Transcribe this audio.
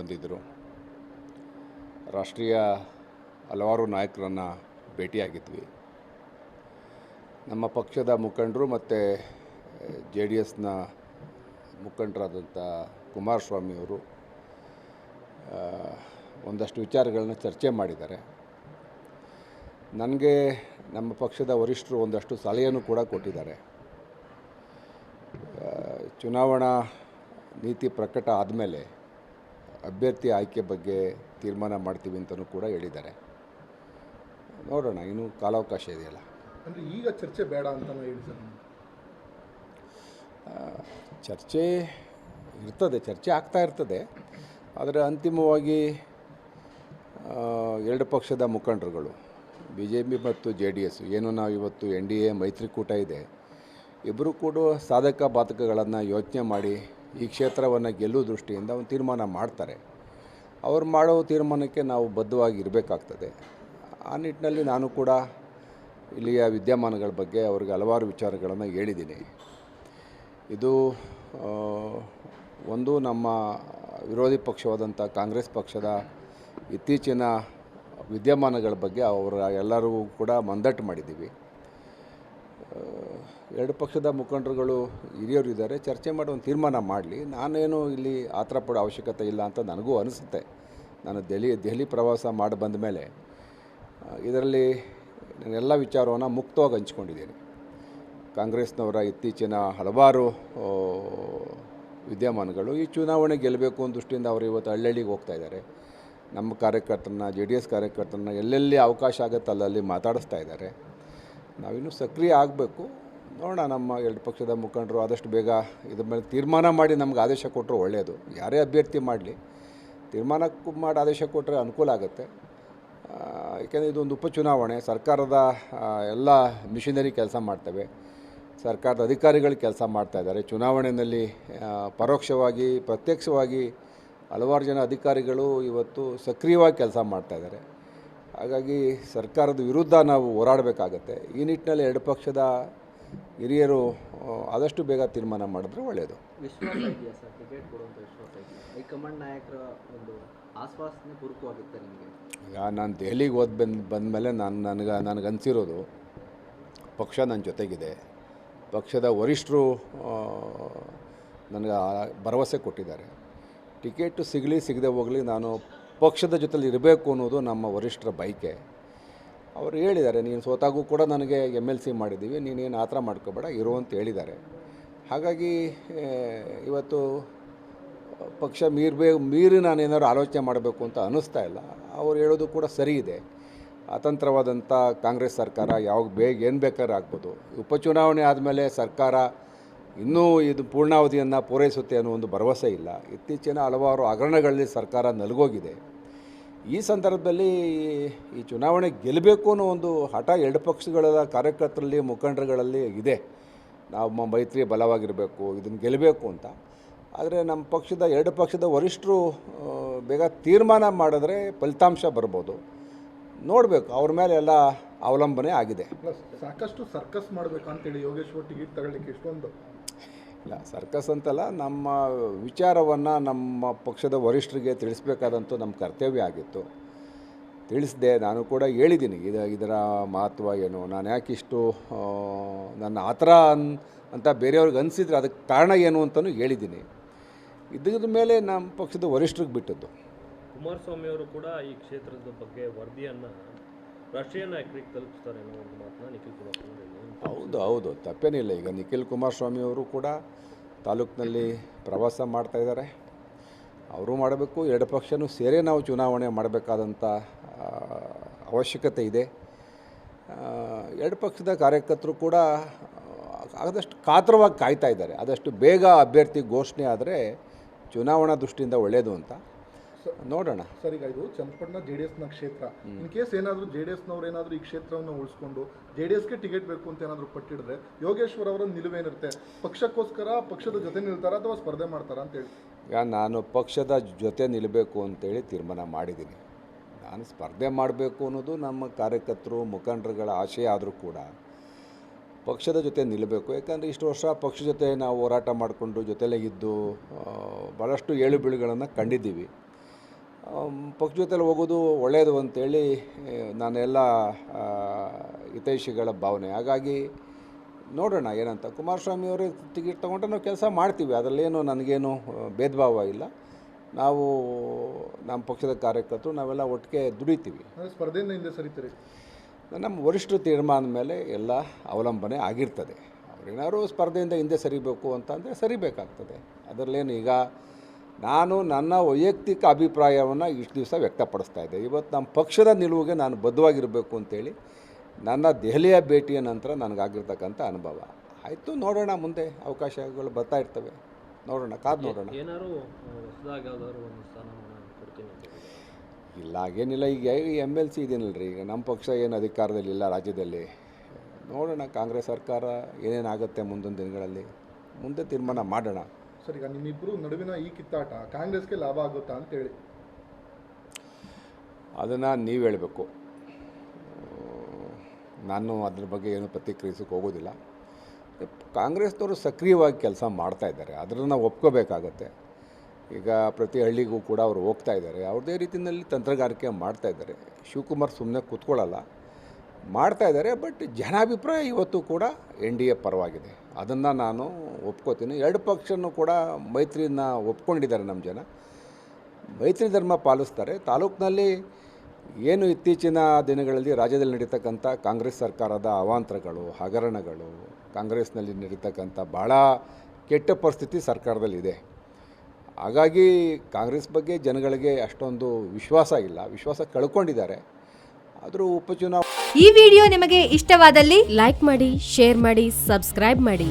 ಬಂದಿದ್ದರು. ರಾಷ್ಟ್ರೀಯ ಹಲವಾರು ನಾಯಕರನ್ನು ಭೇಟಿಯಾಗಿದ್ವಿ. ನಮ್ಮ ಪಕ್ಷದ ಮುಖಂಡರು ಮತ್ತು JDSನ ಮುಖಂಡರಾದಂಥ ಕುಮಾರಸ್ವಾಮಿಯವರು ಒಂದಷ್ಟು ವಿಚಾರಗಳನ್ನ ಚರ್ಚೆ ಮಾಡಿದ್ದಾರೆ. ನನಗೆ ನಮ್ಮ ಪಕ್ಷದ ವರಿಷ್ಠರು ಒಂದಷ್ಟು ಸಲಹೆಯನ್ನು ಕೂಡ ಕೊಟ್ಟಿದ್ದಾರೆ. ಚುನಾವಣಾ ನೀತಿ ಪ್ರಕಟ ಆದಮೇಲೆ ಅಭ್ಯರ್ಥಿ ಆಯ್ಕೆ ಬಗ್ಗೆ ತೀರ್ಮಾನ ಮಾಡ್ತೀವಿ ಅಂತಲೂ ಕೂಡ ಹೇಳಿದ್ದಾರೆ. ನೋಡೋಣ, ಇನ್ನೂ ಕಾಲಾವಕಾಶ ಇದೆಯಲ್ಲ. ಅಂದರೆ ಈಗ ಚರ್ಚೆ ಬೇಡ ಅಂತಲೂ ಹೇಳಿ ಸರ್. ಚರ್ಚೆ ಇರ್ತದೆ, ಚರ್ಚೆ ಆಗ್ತಾ ಇರ್ತದೆ. ಆದರೆ ಅಂತಿಮವಾಗಿ ಎರಡು ಪಕ್ಷದ ಮುಖಂಡರುಗಳು BJP ಮತ್ತು JDS ಏನು ನಾವು ಇವತ್ತು NDA ಮೈತ್ರಿಕೂಟ ಇದೆ, ಇಬ್ಬರು ಕೂಡ ಸಾಧಕ ಬಾಧಕಗಳನ್ನು ಯೋಚನೆ ಮಾಡಿ ಈ ಕ್ಷೇತ್ರವನ್ನು ಗೆಲ್ಲುವ ದೃಷ್ಟಿಯಿಂದ ಒಂದು ತೀರ್ಮಾನ ಮಾಡ್ತಾರೆ. ಅವ್ರು ಮಾಡೋ ತೀರ್ಮಾನಕ್ಕೆ ನಾವು ಬದ್ಧವಾಗಿ ಇರಬೇಕಾಗ್ತದೆ. ಆ ನಿಟ್ಟಿನಲ್ಲಿ ನಾನು ಕೂಡ ಇಲ್ಲಿಯ ವಿದ್ಯಮಾನಗಳ ಬಗ್ಗೆ ಅವ್ರಿಗೆ ಹಲವಾರು ವಿಚಾರಗಳನ್ನು ಹೇಳಿದ್ದೀನಿ. ಇದು ಒಂದು ನಮ್ಮ ವಿರೋಧಿ ಪಕ್ಷವಾದಂಥ ಕಾಂಗ್ರೆಸ್ ಪಕ್ಷದ ಇತ್ತೀಚಿನ ವಿದ್ಯಮಾನಗಳ ಬಗ್ಗೆ ಅವರ ಎಲ್ಲರಿಗೂ ಕೂಡ ಮಂದಟ್ಟು ಮಾಡಿದ್ದೀವಿ. ಎರಡು ಪಕ್ಷದ ಮುಖಂಡರುಗಳು ಹಿರಿಯರು ಇದ್ದಾರೆ, ಚರ್ಚೆ ಮಾಡಿ ಒಂದು ತೀರ್ಮಾನ ಮಾಡಲಿ. ನಾನೇನು ಇಲ್ಲಿ ಆತರ ಪಡೋ ಅವಶ್ಯಕತೆ ಇಲ್ಲ ಅಂತ ನನಗೂ ಅನಿಸುತ್ತೆ. ನಾನು ದೆಹಲಿ ಪ್ರವಾಸ ಮಾಡಿ ಬಂದ ಮೇಲೆ ಇದರಲ್ಲಿ ನಾನೆಲ್ಲ ವಿಚಾರವನ್ನು ಮುಕ್ತವಾಗಿ ಹಂಚ್ಕೊಂಡಿದ್ದೀನಿ. ಕಾಂಗ್ರೆಸ್ನವರ ಇತ್ತೀಚಿನ ಹಲವಾರು ವಿದ್ಯಮಾನಗಳು ಈ ಚುನಾವಣೆ ಗೆಲ್ಲಬೇಕು ಅನ್ನೋ ದೃಷ್ಟಿಯಿಂದ ಅವರು ಇವತ್ತು ಹಳ್ಳಿಗೆ ಹೋಗ್ತಾ ಇದ್ದಾರೆ. ನಮ್ಮ ಕಾರ್ಯಕರ್ತರನ್ನ JDS ಕಾರ್ಯಕರ್ತರನ್ನ ಎಲ್ಲೆಲ್ಲಿ ಅವಕಾಶ ಆಗುತ್ತೆ ಅಲ್ಲಲ್ಲಿ ಮಾತಾಡಿಸ್ತಾ ಇದ್ದಾರೆ. ನಾವಿನ್ನೂ ಸಕ್ರಿಯ ಆಗಬೇಕು. ನೋಡೋಣ, ನಮ್ಮ ಎರಡು ಪಕ್ಷದ ಮುಖಂಡರು ಆದಷ್ಟು ಬೇಗ ಇದ್ರ ಮೇಲೆ ತೀರ್ಮಾನ ಮಾಡಿ ನಮ್ಗೆ ಆದೇಶ ಕೊಟ್ಟರು ಒಳ್ಳೆಯದು. ಯಾರೇ ಅಭ್ಯರ್ಥಿ ಮಾಡಲಿ, ತೀರ್ಮಾನ ಮಾಡಿ ಆದೇಶ ಕೊಟ್ಟರೆ ಅನುಕೂಲ ಆಗುತ್ತೆ. ಏಕೆಂದರೆ ಇದೊಂದು ಉಪಚುನಾವಣೆ, ಸರ್ಕಾರದ ಎಲ್ಲ ಮಿಷನರಿ ಕೆಲಸ ಮಾಡ್ತವೆ, ಸರ್ಕಾರದ ಅಧಿಕಾರಿಗಳು ಕೆಲಸ ಮಾಡ್ತಾಯಿದ್ದಾರೆ. ಚುನಾವಣೆಯಲ್ಲಿ ಪರೋಕ್ಷವಾಗಿ ಪ್ರತ್ಯಕ್ಷವಾಗಿ ಹಲವಾರು ಜನ ಅಧಿಕಾರಿಗಳು ಇವತ್ತು ಸಕ್ರಿಯವಾಗಿ ಕೆಲಸ ಮಾಡ್ತಾಯಿದ್ದಾರೆ. ಹಾಗಾಗಿ ಸರ್ಕಾರದ ವಿರುದ್ಧ ನಾವು ಹೋರಾಡಬೇಕಾಗತ್ತೆ. ಈ ನಿಟ್ಟಿನಲ್ಲಿ ಎರಡು ಪಕ್ಷದ ಹಿರಿಯರು ಆದಷ್ಟು ಬೇಗ ತೀರ್ಮಾನ ಮಾಡಿದ್ರೆ ಒಳ್ಳೆಯದು. ವಿಶ್ವಾಸ ಇದೆಯಾ ಸರ್? ಟಿಕೆಟ್ ಕೊಡುವಂಥ ವಿಶ್ವಾಸ ಇದೆಯಾ? ಹೈಕಮಾಂಡ್ ನಾಯಕರ ಒಂದು ಆಶ್ವಾಸನೆ ಪೂರಕವಾಗಿರುತ್ತೆ ನಿಮಗೆ? ಈಗ ನಾನು ದೆಹಲಿಗೆ ಬಂದಮೇಲೆ ನನಗನ್ಸಿರೋದು, ಪಕ್ಷ ನನ್ನ ಜೊತೆಗಿದೆ. ಪಕ್ಷದ ವರಿಷ್ಠರು ನನಗೆ ಭರವಸೆ ಕೊಟ್ಟಿದ್ದಾರೆ. ಟಿಕೆಟು ಸಿಗದೆ ಹೋಗಲಿ, ನಾನು ಪಕ್ಷದ ಜೊತೆಲಿ ಇರಬೇಕು ಅನ್ನೋದು ನಮ್ಮ ವರಿಷ್ಠರ ಬಯಕೆ. ಅವರು ಹೇಳಿದ್ದಾರೆ, ನೀನು ಸೋತಾಗೂ ಕೂಡ ನನಗೆ MLC ಮಾಡಿದ್ದೀವಿ, ನೀನೇನು ಆತರ ಮಾಡ್ಕೋಬೇಡ ಇರು ಅಂತ ಹೇಳಿದ್ದಾರೆ. ಹಾಗಾಗಿ ಇವತ್ತು ಪಕ್ಷ ಮೀರಿ ನಾನೇನಾದ್ರು ಆಲೋಚನೆ ಮಾಡಬೇಕು ಅಂತ ಅನ್ನಿಸ್ತಾ ಇಲ್ಲ. ಅವ್ರು ಹೇಳೋದು ಕೂಡ ಸರಿ ಇದೆ. ಅತಂತ್ರವಾದಂಥ ಕಾಂಗ್ರೆಸ್ ಸರ್ಕಾರ ಯಾವಾಗ ಏನು ಬೇಕಾದ್ರೂ ಆಗ್ಬೋದು. ಉಪಚುನಾವಣೆ ಆದಮೇಲೆ ಸರ್ಕಾರ ಇನ್ನೂ ಇದು ಪೂರ್ಣಾವಧಿಯನ್ನು ಪೂರೈಸುತ್ತೆ ಅನ್ನೋ ಒಂದು ಭರವಸೆ ಇಲ್ಲ. ಇತ್ತೀಚಿನ ಹಲವಾರು ಹಗರಣಗಳಲ್ಲಿ ಸರ್ಕಾರ ನಲುಗೋಗಿದೆ. ಈ ಸಂದರ್ಭದಲ್ಲಿ ಈ ಚುನಾವಣೆ ಗೆಲ್ಲಬೇಕು ಅನ್ನೋ ಒಂದು ಹಠ ಎರಡು ಪಕ್ಷಗಳ ಕಾರ್ಯಕರ್ತರಲ್ಲಿ ಮುಖಂಡರುಗಳಲ್ಲಿ ಇದೆ. ನಾವು ಮೈತ್ರಿ ಬಲವಾಗಿರಬೇಕು, ಇದನ್ನು ಗೆಲ್ಲಬೇಕು ಅಂತ. ಆದರೆ ನಮ್ಮ ಪಕ್ಷದ ಎರಡು ಪಕ್ಷದ ವರಿಷ್ಠರು ಬೇಗ ತೀರ್ಮಾನ ಮಾಡಿದ್ರೆ ಫಲಿತಾಂಶ ಬರ್ಬೋದು. ನೋಡಬೇಕು, ಅವ್ರ ಮೇಲೆ ಎಲ್ಲ ಅವಲಂಬನೆ ಆಗಿದೆ. ಸಾಕಷ್ಟು ಸರ್ಕಸ್ ಮಾಡಬೇಕಂತೇಳಿ ಯೋಗೇಶ್ವರ್ ಟಿಕೆಟ್ ತಗೊಳ್ಳಿಕ್ಕೆ ಎಷ್ಟೊಂದು ಇಲ್ಲ, ಸರ್ಕಸ್ ಅಂತಲ್ಲ, ನಮ್ಮ ವಿಚಾರವನ್ನು ನಮ್ಮ ಪಕ್ಷದ ವರಿಷ್ಠರಿಗೆ ತಿಳಿಸ್ಬೇಕಾದಂಥ ನಮ್ಮ ಕರ್ತವ್ಯ ಆಗಿತ್ತು. ತಿಳಿಸಿದೆ. ನಾನು ಕೂಡ ಹೇಳಿದ್ದೀನಿ ಇದರ ಮಹತ್ವ ಏನು, ನಾನು ಯಾಕಿಷ್ಟು ನನ್ನ ಆ ಥರ ಅಂತ ಬೇರೆಯವ್ರಿಗೆ ಅನಿಸಿದ್ರೆ ಅದಕ್ಕೆ ಕಾರಣ ಏನು ಅಂತಲೂ ಹೇಳಿದ್ದೀನಿ. ಇದ್ರ ಮೇಲೆ ನಮ್ಮ ಪಕ್ಷದ ವರಿಷ್ಠರಿಗೆ ಬಿಟ್ಟದ್ದು. ಕುಮಾರಸ್ವಾಮಿ ಅವರು ಕೂಡ ಈ ಕ್ಷೇತ್ರದ ಬಗ್ಗೆ ವರದಿಯನ್ನು ರಾಷ್ಟ್ರೀಯ ನಾಯಕರಿಗೆ ತಲುಪಿಸ್ತಾರೆ ಅನ್ನೋ ಒಂದು ಮಾತನ್ನ ನಿಖಿಲ್ ಕುಮಾರಸ್ವಾಮಿ ಹೌದು ತಪ್ಪೇನಿಲ್ಲ. ಈಗ ನಿಖಿಲ್ ಕುಮಾರಸ್ವಾಮಿ ಅವರು ಕೂಡ ತಾಲೂಕಿನಲ್ಲಿ ಪ್ರವಾಸ ಮಾಡ್ತಾಯಿದ್ದಾರೆ. ಅವರು ಮಾಡಬೇಕು, ಎರಡು ಪಕ್ಷನೂ ಸೇರೇ ನಾವು ಚುನಾವಣೆ ಮಾಡಬೇಕಾದಂಥ ಅವಶ್ಯಕತೆ ಇದೆ. ಎರಡು ಪಕ್ಷದ ಕಾರ್ಯಕರ್ತರು ಕೂಡ ಆದಷ್ಟು ಕಾತರವಾಗಿ ಕಾಯ್ತಾ ಇದ್ದಾರೆ. ಆದಷ್ಟು ಬೇಗ ಅಭ್ಯರ್ಥಿ ಘೋಷಣೆ ಆದರೆ ಚುನಾವಣಾ ದೃಷ್ಟಿಯಿಂದ ಒಳ್ಳೆಯದು ಅಂತ. ನೋಡೋಣ ಸರ್. ಈಗ ಇದು ಚನ್ನಪಟ್ಟಣ JDSನ ಕ್ಷೇತ್ರ. ಇನ್ ಕೇಸ್ ಏನಾದರೂ JDSನವ್ರು ಏನಾದರೂ ಈ ಕ್ಷೇತ್ರವನ್ನು ಉಳಿಸ್ಕೊಂಡು JDSಗೆ ಟಿಕೆಟ್ ಬೇಕು ಅಂತ ಏನಾದರೂ ಪಟ್ಟಿಡಿದ್ರೆ ಯೋಗೇಶ್ವರ್ ಅವರ ನಿಲುವೇನಿರುತ್ತೆ? ಪಕ್ಷಕ್ಕೋಸ್ಕರ ಪಕ್ಷದ ಜೊತೆ ನಿಲ್ತಾರಾ ಅಥವಾ ಸ್ಪರ್ಧೆ ಮಾಡ್ತಾರಾ ಅಂತೇಳಿ? ಈಗ ನಾನು ಪಕ್ಷದ ಜೊತೆ ನಿಲ್ಲಬೇಕು ಅಂತೇಳಿ ತೀರ್ಮಾನ ಮಾಡಿದ್ದೀನಿ. ನಾನು ಸ್ಪರ್ಧೆ ಮಾಡಬೇಕು ಅನ್ನೋದು ನಮ್ಮ ಕಾರ್ಯಕರ್ತರು ಮುಖಂಡರುಗಳ ಆಶಯ ಆದರೂ ಕೂಡ ಪಕ್ಷದ ಜೊತೆ ನಿಲ್ಲಬೇಕು. ಯಾಕಂದರೆ ಇಷ್ಟು ವರ್ಷ ಪಕ್ಷ ಜೊತೆ ನಾವು ಹೋರಾಟ ಮಾಡಿಕೊಂಡು ಜೊತೆಲೇ ಇದ್ದು ಭಾಳಷ್ಟು ಏಳು ಬೀಳುಗಳನ್ನು ಕಂಡಿದ್ದೀವಿ. ಪಕ್ಷ ಜೊತೆಲಿ ಹೋಗೋದು ಒಳ್ಳೆಯದು ಅಂತೇಳಿ ನಾನೆಲ್ಲ ಹಿತೈಷಿಗಳ ಭಾವನೆ. ಹಾಗಾಗಿ ನೋಡೋಣ ಏನಂತ. ಕುಮಾರಸ್ವಾಮಿ ಅವರು ಟಿಕೆಟ್ ತೊಗೊಂಡ್ರೆ ನಾವು ಕೆಲಸ ಮಾಡ್ತೀವಿ, ಅದರಲ್ಲೇನು ನನಗೇನು ಭೇದ ಭಾವ ಇಲ್ಲ. ನಾವು ನಮ್ಮ ಪಕ್ಷದ ಕಾರ್ಯಕರ್ತರು ನಾವೆಲ್ಲ ಒಟ್ಟಿಗೆ ದುಡಿತೀವಿ. ಅಂದರೆ ಸ್ಪರ್ಧೆಯಿಂದ ಹಿಂದೆ ಸರಿತೀರಿ? ನಮ್ಮ ವರಿಷ್ಠರ ತೀರ್ಮಾನದ ಮೇಲೆ ಎಲ್ಲ ಅವಲಂಬನೆ ಆಗಿರ್ತದೆ. ಅವ್ರೇನಾದ್ರು ಸ್ಪರ್ಧೆಯಿಂದ ಹಿಂದೆ ಸರಿಬೇಕು ಅಂತಂದರೆ ಸರಿಬೇಕಾಗ್ತದೆ. ಅದರಲ್ಲೇನು ಈಗ ನಾನು ನನ್ನ ವೈಯಕ್ತಿಕ ಅಭಿಪ್ರಾಯವನ್ನು ಇಷ್ಟು ದಿವಸ ವ್ಯಕ್ತಪಡಿಸ್ತಾ ಇದ್ದೆ. ಇವತ್ತು ನಮ್ಮ ಪಕ್ಷದ ನಿಲುವಿಗೆ ನಾನು ಬದ್ಧವಾಗಿರಬೇಕು ಅಂತೇಳಿ ನನ್ನ ದೆಹಲಿಯ ಭೇಟಿಯ ನಂತರ ನನಗಾಗಿರ್ತಕ್ಕಂಥ ಅನುಭವ ಆಯಿತು. ನೋಡೋಣ, ಮುಂದೆ ಅವಕಾಶಗಳು ಬರ್ತಾ ಇರ್ತವೆ, ನೋಡೋಣ, ಕಾದು ನೋಡೋಣ. ಏನಾದ್ರು ಹೊಸದಾಗಿ ಯಾವ್ದಾದ್ರು ಒಂದು ಸ್ಥಾನಮಾನ ಕೊಡ್ತೀನಿ ಅಂತ ಹೇಳಿದ್ದಾರೆ. ಇಲ್ಲ, ಹಾಗೇನಿಲ್ಲ. ಈಗ MLC ಇದೀನಲ್ರಿ, ಈಗ ನಮ್ಮ ಪಕ್ಷ ಏನು ಅಧಿಕಾರದಲ್ಲಿಲ್ಲ ರಾಜ್ಯದಲ್ಲಿ. ನೋಡೋಣ, ಕಾಂಗ್ರೆಸ್ ಸರ್ಕಾರ ಏನೇನಾಗುತ್ತೆ ಮುಂದಿನ ದಿನಗಳಲ್ಲಿ, ಮುಂದೆ ತೀರ್ಮಾನ ಮಾಡೋಣ. ಸರ್, ಈಗ ನಿಮ್ಮಿಬ್ಬರು ನಡುವಿನ ಈ ಕಿತ್ತಾಟ ಕಾಂಗ್ರೆಸ್ಗೆ ಲಾಭ ಆಗುತ್ತಾ ಅಂತೇಳಿ? ಅದನ್ನು ನೀವು ಹೇಳಬೇಕು, ನಾನು ಅದ್ರ ಬಗ್ಗೆ ಏನು ಪ್ರತಿಕ್ರಿಯಿಸೋಕೆ ಹೋಗೋದಿಲ್ಲ. ಕಾಂಗ್ರೆಸ್ನವರು ಸಕ್ರಿಯವಾಗಿ ಕೆಲಸ ಮಾಡ್ತಾಯಿದ್ದಾರೆ, ಅದನ್ನು ನಾವು ಒಪ್ಕೋಬೇಕಾಗತ್ತೆ. ಈಗ ಪ್ರತಿ ಹಳ್ಳಿಗೂ ಕೂಡ ಅವರು ಹೋಗ್ತಾ ಇದ್ದಾರೆ, ಅವ್ರದ್ದೇ ರೀತಿಯಲ್ಲಿ ತಂತ್ರಗಾರಿಕೆ ಮಾಡ್ತಾಯಿದ್ದಾರೆ. ಶಿವಕುಮಾರ್ ಸುಮ್ಮನೆ ಕೂತ್ಕೊಳ್ಳಲ್ಲ, ಮಾಡ್ತಾಯಿದ್ದಾರೆ. ಬಟ್ ಜನಾಭಿಪ್ರಾಯ ಇವತ್ತು ಕೂಡ NDA ಪರವಾಗಿದೆ, ಅದನ್ನು ನಾನು ಒಪ್ಕೋತೀನಿ. ಎರಡು ಪಕ್ಷನೂ ಕೂಡ ಮೈತ್ರಿನ ಒಪ್ಕೊಂಡಿದ್ದಾರೆ. ನಮ್ಮ ಜನ ಮೈತ್ರಿ ಧರ್ಮ ಪಾಲಿಸ್ತಾರೆ. ತಾಲೂಕಿನಲ್ಲಿ ಏನು ಇತ್ತೀಚಿನ ದಿನಗಳಲ್ಲಿ ರಾಜ್ಯದಲ್ಲಿ ನಡೀತಕ್ಕಂಥ ಕಾಂಗ್ರೆಸ್ ಸರ್ಕಾರದ ಅವಾಂತರಗಳು, ಹಗರಣಗಳು, ಕಾಂಗ್ರೆಸ್ನಲ್ಲಿ ನಡೀತಕ್ಕಂಥ ಭಾಳ ಕೆಟ್ಟ ಪರಿಸ್ಥಿತಿ ಸರ್ಕಾರದಲ್ಲಿದೆ. ಹಾಗಾಗಿ ಕಾಂಗ್ರೆಸ್ ಬಗ್ಗೆ ಜನಗಳಿಗೆ ಅಷ್ಟೊಂದು ವಿಶ್ವಾಸ ಇಲ್ಲ, ವಿಶ್ವಾಸ ಕಳ್ಕೊಂಡಿದ್ದಾರೆ. ಆದರೂ ಉಪಚುನಾವಣೆ ಈ ವಿಡಿಯೋ ನಿಮಗೆ ಇಷ್ಟವಾದಲ್ಲಿ ಲೈಕ್ ಮಾಡಿ, ಶೇರ್ ಮಾಡಿ, ಸಬ್ಸ್ಕ್ರೈಬ್ ಮಾಡಿ.